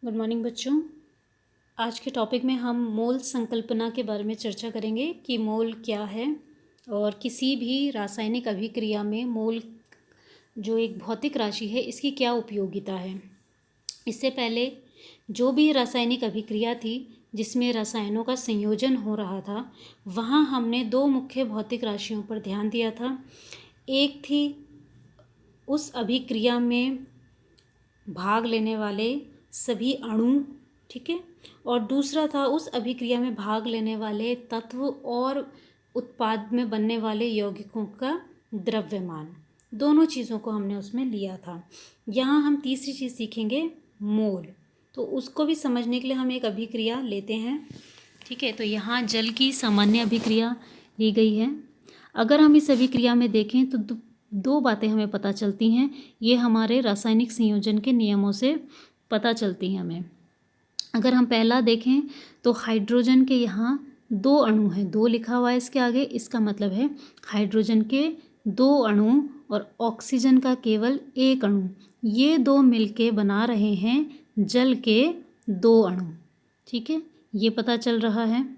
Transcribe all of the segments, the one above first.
Good morning बच्चों। आज के टॉपिक में हम मोल संकल्पना के बारे में चर्चा करेंगे कि मोल क्या है और किसी भी रासायनिक अभिक्रिया में मोल जो एक भौतिक राशि है इसकी क्या उपयोगिता है। इससे पहले जो भी रासायनिक अभिक्रिया थी जिसमें रसायनों का संयोजन हो रहा था, वहाँ हमने दो मुख्य भौतिक राशियों पर ध्यान दिया था। एक थी उस अभिक्रिया में भाग लेने वाले सभी अणु, ठीक है, और दूसरा था उस अभिक्रिया में भाग लेने वाले तत्व और उत्पाद में बनने वाले यौगिकों का द्रव्यमान। दोनों चीज़ों को हमने उसमें लिया था। यहाँ हम तीसरी चीज़ सीखेंगे, मोल। तो उसको भी समझने के लिए हम एक अभिक्रिया लेते हैं, ठीक है। तो यहाँ जल की सामान्य अभिक्रिया ली गई है। अगर हम इस अभिक्रिया में देखें तो दो बातें हमें पता चलती हैं। ये हमारे रासायनिक संयोजन के नियमों से पता चलती हैं हमें। अगर हम पहला देखें तो हाइड्रोजन के यहाँ दो अणु हैं, दो लिखा हुआ है इसके आगे, इसका मतलब है हाइड्रोजन के दो अणु और ऑक्सीजन का केवल एक अणु, ये दो मिलके बना रहे हैं जल के दो अणु, ठीक है, ये पता चल रहा है।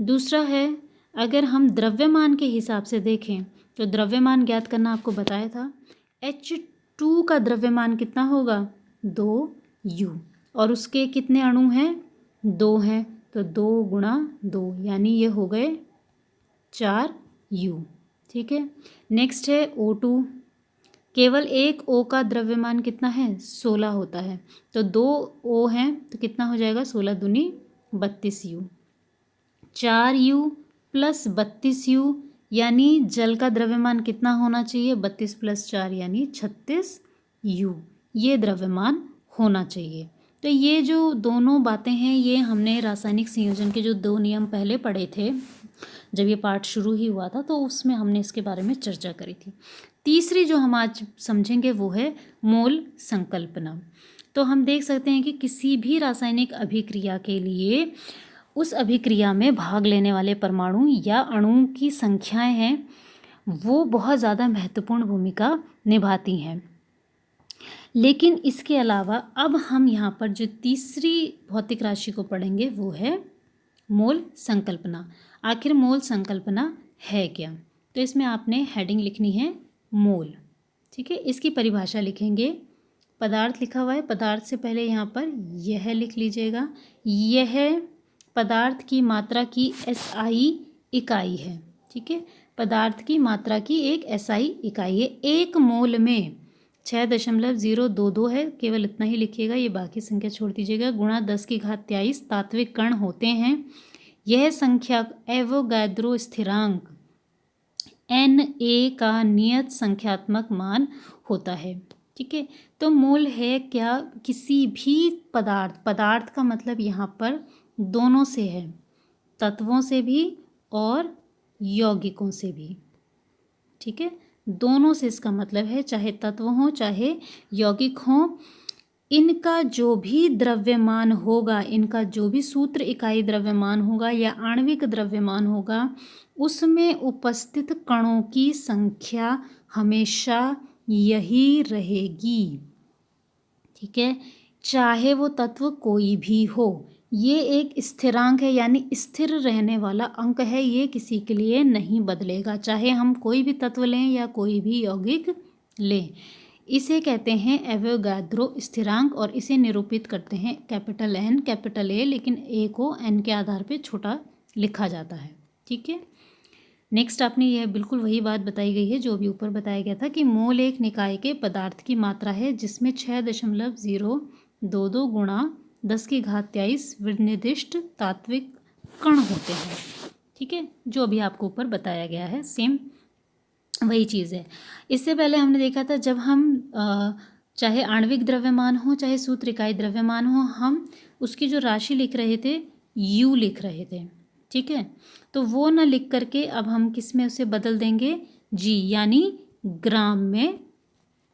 दूसरा है, अगर हम द्रव्यमान के हिसाब से देखें तो द्रव्यमान ज्ञात करना आपको बताया था। H2 का द्रव्यमान कितना होगा, 2U, और उसके कितने अणु हैं, 2 हैं, तो 2 गुणा 2 यानी ये हो गए 4U, ठीक है। नेक्स्ट है O2, केवल एक O का द्रव्यमान कितना है, 16 होता है, तो 2 O हैं तो कितना हो जाएगा, 16 दूनी 32U। 4U प्लस 32U यानी जल का द्रव्यमान कितना होना चाहिए, 32 प्लस 4 यानी 36U, ये द्रव्यमान होना चाहिए। तो ये जो दोनों बातें हैं ये हमने रासायनिक संयोजन के जो दो नियम पहले पढ़े थे, जब ये पाठ शुरू ही हुआ था तो उसमें हमने इसके बारे में चर्चा करी थी। तीसरी जो हम आज समझेंगे वो है मोल संकल्पना। तो हम देख सकते हैं कि किसी भी रासायनिक अभिक्रिया के लिए उस अभिक्रिया में भाग लेने वाले परमाणु या अणुओं की संख्याएं हैं वो बहुत ज़्यादा महत्वपूर्ण भूमिका निभाती हैं। लेकिन इसके अलावा अब हम यहाँ पर जो तीसरी भौतिक राशि को पढ़ेंगे वो है मोल संकल्पना। आखिर मोल संकल्पना है क्या, तो इसमें आपने हेडिंग लिखनी है मोल, ठीक है। इसकी परिभाषा लिखेंगे, पदार्थ लिखा हुआ है, पदार्थ से पहले यहाँ पर यह लिख लीजिएगा, यह पदार्थ की मात्रा की SI इकाई है, ठीक है। पदार्थ की मात्रा की एक SI इकाई है। एक मोल में 6.022 है, केवल इतना ही लिखिएगा, ये बाकी संख्या छोड़ दीजिएगा, गुणा 10⁻23 तात्विक कण होते हैं। यह संख्या एवोगैद्रो स्थिरांक Na का नियत संख्यात्मक मान होता है, ठीक है। तो मोल है क्या, किसी भी पदार्थ का मतलब यहाँ पर दोनों से है, तत्वों से भी और यौगिकों से भी, ठीक है। दोनों से इसका मतलब है, चाहे तत्व हों चाहे यौगिक हों, इनका जो भी द्रव्यमान होगा, इनका जो भी सूत्र इकाई द्रव्यमान होगा या आणविक द्रव्यमान होगा, उसमें उपस्थित कणों की संख्या हमेशा यही रहेगी, ठीक है, चाहे वो तत्व कोई भी हो। ये एक स्थिरांक है, यानी स्थिर रहने वाला अंक है, ये किसी के लिए नहीं बदलेगा, चाहे हम कोई भी तत्व लें या कोई भी यौगिक लें। इसे कहते हैं एवोगैद्रो स्थिरांक और इसे निरूपित करते हैं कैपिटल N कैपिटल A, लेकिन A को N के आधार पे छोटा लिखा जाता है, ठीक है। नेक्स्ट आपने यह बिल्कुल वही बात बताई गई है जो भी ऊपर बताया गया था कि मोल एक निकाय के पदार्थ की मात्रा है जिसमें 6.022 गुणा 10⁻23 विनिर्दिष्ट तात्विक कण होते हैं, ठीक है। जो अभी आपको ऊपर बताया गया है सेम वही चीज़ है। इससे पहले हमने देखा था जब हम चाहे आणविक द्रव्यमान हो चाहे सूत्र इकाई द्रव्यमान हो, हम उसकी जो राशि लिख रहे थे U लिख रहे थे, ठीक है। तो वो ना लिख करके अब हम किस में उसे बदल देंगे, G, यानी ग्राम में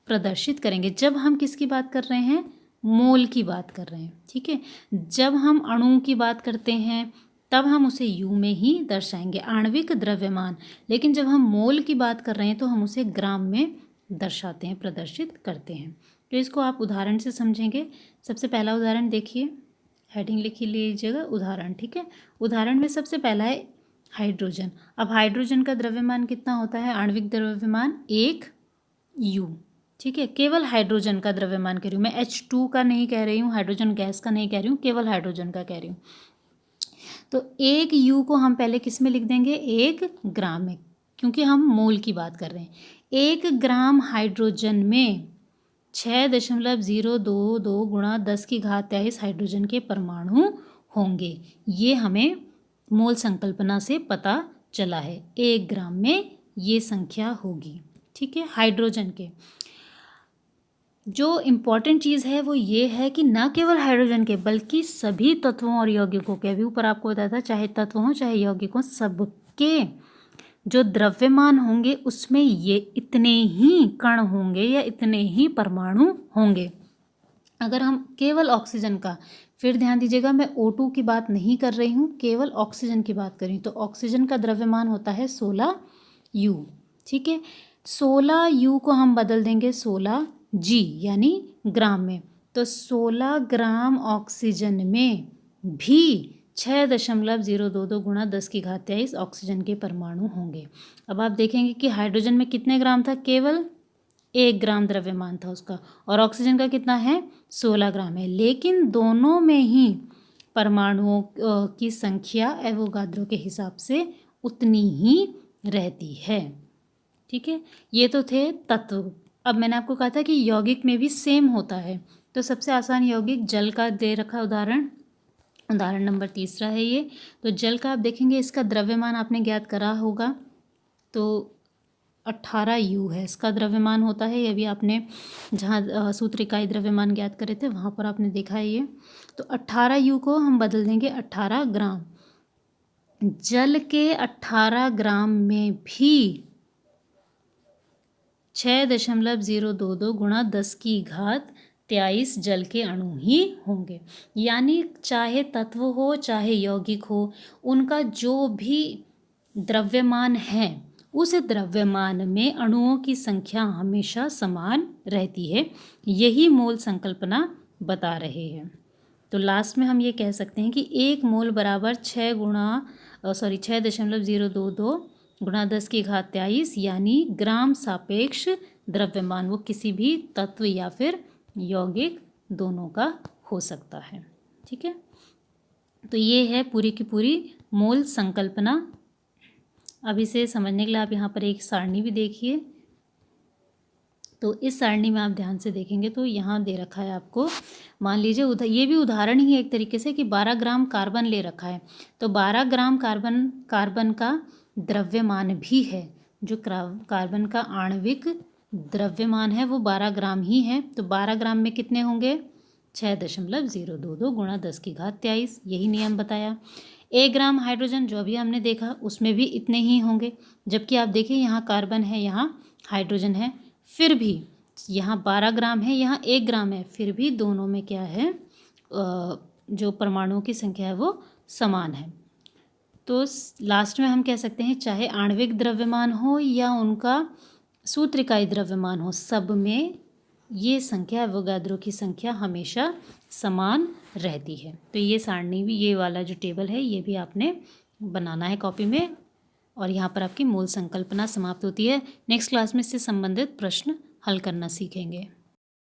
प्रदर्शित करेंगे जब हम किसकी बात कर रहे हैं, मोल की बात कर रहे हैं, ठीक है। जब हम अणु की बात करते हैं तब हम उसे U में ही दर्शाएंगे, आणविक द्रव्यमान, लेकिन जब हम मोल की बात कर रहे हैं तो हम उसे ग्राम में दर्शाते हैं, प्रदर्शित करते हैं। तो इसको आप उदाहरण से समझेंगे। सबसे पहला उदाहरण देखिए, हेडिंग लिख लीजिएगा उदाहरण, ठीक है। उदाहरण में सबसे पहला है हाइड्रोजन। अब हाइड्रोजन का द्रव्यमान कितना होता है? आणविक द्रव्यमान 1 U, ठीक है। केवल हाइड्रोजन का द्रव्यमान कह रही हूँ मैं, H2 का नहीं कह रही हूँ, हाइड्रोजन गैस का नहीं कह रही हूँ, केवल हाइड्रोजन का कह रही हूँ। तो 1 U को हम पहले किस में लिख देंगे? 1 ग्राम में, क्योंकि हम मोल की बात कर रहे हैं। 1 ग्राम हाइड्रोजन में 6.022 गुणा 10⁻23 हाइड्रोजन के परमाणु होंगे। ये हमें मोल संकल्पना से पता चला है, 1 ग्राम में ये संख्या होगी, ठीक है। हाइड्रोजन के जो इम्पॉर्टेंट चीज़ है वो ये है कि न केवल हाइड्रोजन के बल्कि सभी तत्वों और यौगिकों के, अभी ऊपर आपको बताया था, चाहे तत्व हों चाहे यौगिक हों, सबके जो द्रव्यमान होंगे उसमें ये इतने ही कण होंगे या इतने ही परमाणु होंगे। अगर हम केवल ऑक्सीजन का, फिर ध्यान दीजिएगा मैं O2 की बात नहीं कर रही हूँ, केवल ऑक्सीजन की बात कर रही हूँ, तो ऑक्सीजन का द्रव्यमान होता है 16 U, ठीक है। 16 U को हम बदल देंगे 16 G यानी ग्राम में, तो 16 ग्राम ऑक्सीजन में भी 6.022 गुणा 10⁻23 ऑक्सीजन के परमाणु होंगे। अब आप देखेंगे कि हाइड्रोजन में कितने ग्राम था? केवल 1 ग्राम द्रव्यमान था उसका, और ऑक्सीजन का कितना है? 16 ग्राम है, लेकिन दोनों में ही परमाणुओं की संख्या एवोगाद्रो के हिसाब से उतनी ही रहती है, ठीक है। ये तो थे तत्व। अब मैंने आपको कहा था कि यौगिक में भी सेम होता है, तो सबसे आसान यौगिक जल का दे रखा उदाहरण, उदाहरण नंबर 3 है ये। तो जल का आप देखेंगे, इसका द्रव्यमान आपने ज्ञात करा होगा, तो 18 U है इसका द्रव्यमान होता है। ये भी आपने जहाँ सूत्र इकाई द्रव्यमान ज्ञात करे थे वहाँ पर आपने देखा है ये। तो 18 U को हम बदल देंगे 18 ग्राम। जल के 18 ग्राम में भी 6.022 गुणा 10⁻23 जल के अणु ही होंगे। यानी चाहे तत्व हो चाहे यौगिक हो, उनका जो भी द्रव्यमान है उस द्रव्यमान में अणुओं की संख्या हमेशा समान रहती है। यही मोल संकल्पना बता रहे हैं। तो लास्ट में हम ये कह सकते हैं कि 1 मोल बराबर 6.022 गुणा 10⁻23 यानी ग्राम सापेक्ष द्रव्यमान, वो किसी भी तत्व या फिर यौगिक दोनों का हो सकता है, ठीक है। तो ये है पूरी की पूरी मोल संकल्पना। अब इसे समझने के लिए आप यहाँ पर एक सारणी भी देखिए। तो इस सारणी में आप ध्यान से देखेंगे तो यहाँ दे रखा है आपको, मान लीजिए ये भी उदाहरण ही है एक तरीके से, कि 12 ग्राम कार्बन ले रखा है। तो 12 ग्राम कार्बन का द्रव्यमान भी है, जो कार्बन का आणविक द्रव्यमान है वो 12 ग्राम ही है। तो 12 ग्राम में कितने होंगे? 6.022 गुणा 10⁻23, यही नियम बताया। 1 ग्राम हाइड्रोजन जो अभी हमने देखा उसमें भी इतने ही होंगे, जबकि आप देखिए यहाँ कार्बन है यहाँ हाइड्रोजन है, फिर भी यहाँ 12 ग्राम है यहाँ 1 ग्राम है, फिर भी दोनों में क्या है, जो परमाणुओं की संख्या है वो समान है। तो लास्ट में हम कह सकते हैं चाहे आणविक द्रव्यमान हो या उनका सूत्र इकाई द्रव्यमान हो, सब में ये संख्या एवोगाद्रो की संख्या हमेशा समान रहती है। तो ये सारणी भी, ये वाला जो टेबल है ये भी आपने बनाना है कॉपी में, और यहाँ पर आपकी मूल संकल्पना समाप्त होती है। नेक्स्ट क्लास में इससे संबंधित प्रश्न हल करना सीखेंगे।